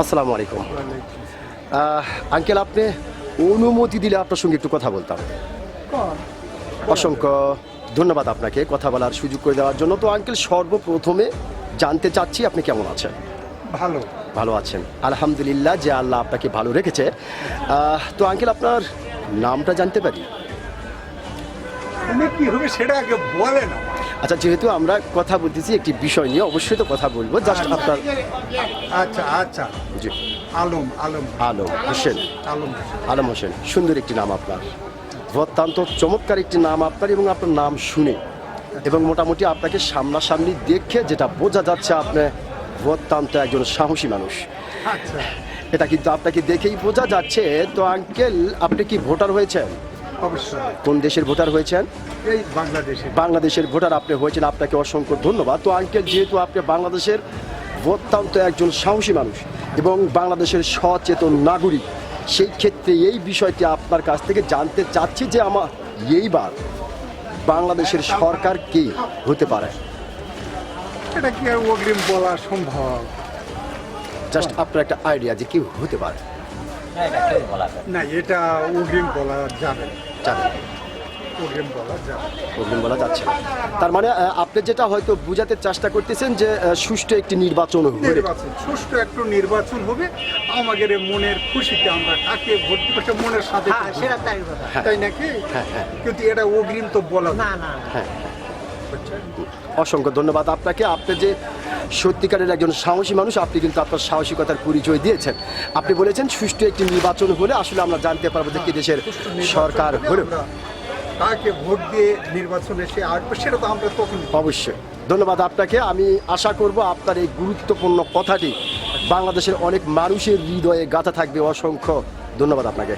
আসসালামু আলাইকুম আঙ্কেল, আপনি অনুমতি দিলে আপনার সঙ্গে একটু কথা বলতাম। অসংখ্য ধন্যবাদ আপনাকে কথা বলার সুযোগ করে দেওয়ার জন্য। তো আঙ্কেল, সর্বপ্রথমে জানতে চাচ্ছি আপনি কেমন আছেন? ভালো আছেন, আলহামদুলিল্লাহ, যে আল্লাহ আপনাকে ভালো রেখেছে। তো আঙ্কেল, আপনার নামটা জানতে পারি? কি হবে সেটা আগে বলেন। আচ্ছা, যেহেতু আমরা কথা বলতেছি একটি বিষয় নিয়ে, অবশ্যই তো কথা বলবো। জাস্ট আপনার আচ্ছা আচ্ছা জি, আলম আলম আলম হোসেন। আলম আলম হোসেন, সুন্দর একটি নাম আপনার, অত্যন্ত চমৎকার একটি নাম আপনার। এবং আপনার নাম শুনে এবং মোটামুটি আপনাকে সামনাসামনি দেখে যেটা বোঝা যাচ্ছে, আপনি অত্যন্ত একজন সাহসী মানুষ। আচ্ছা, এটা কিন্তু আপনাকে দেখেই বোঝা যাচ্ছে। তো আঙ্কেল, আপনি কি ভোটার হয়েছেন? অবশ্যই। কোন দেশের ভোটার হয়েছেন? এই বাংলাদেশে। বাংলাদেশের ভোটার আপনি হয়েছেন, আপনাকে অসংখ্য ধন্যবাদ। তো আঙ্কেল, যেহেতু আপনি বাংলাদেশের অত্যন্ত একজন সাহসী মানুষ এবং বাংলাদেশের সচেতন নাগরিক, সেই ক্ষেত্রে এই বিষয়টি আপনার কাছ থেকে জানতে চাচ্ছি যে আমার এইবার বাংলাদেশের সরকার কে হতে পারে? এটা কি আর অগ্রিম বলা সম্ভব? জাস্ট আপনার একটা আইডিয়া যে কি হতে পারে। না, এটা অগ্রিম বলা যাবে না। জানেন, অগ্রিম বলা যাবে না। প্রবলেম বলা যাচ্ছে না। তার মানে আপনি যেটা হয়তো বুঝাতে চেষ্টা করতেছেন যে সুষ্ঠু একটি নির্বাচন হবে। নির্বাচন, সুষ্ঠু একটু নির্বাচন হবে। আমাদের মনের খুশিতে আমরা কাকে ভোট দিব সেটা মনের সাথে সেটা তাই কথা। তাই নাকি? হ্যাঁ, হ্যাঁ, কিন্তু এটা অগ্রিম তো বলা না না হ্যাঁ। অসংখ্য ধন্যবাদ আপনাকে। আপনি যে সত্যিকারের একজন সাহসী মানুষ, আপনি কিন্তু আপনার সাহসিকতার পরিচয় দিয়েছেন। আপনি বলেছেন সুষ্ঠু একটি নির্বাচন হলে আসলে আমরা জানতে পারবো যে কি দেশের সরকার হলো। তাকে ভোট দিয়ে নির্বাচনে সে আসবে সেটা তো আমরা তখন। অবশ্যই ধন্যবাদ আপনাকে। আমি আশা করব আপনার এই গুরুত্বপূর্ণ কথাটি বাংলাদেশের অনেক মানুষের হৃদয়ে গাঁথা থাকবে। অসংখ্য ধন্যবাদ আপনাকে।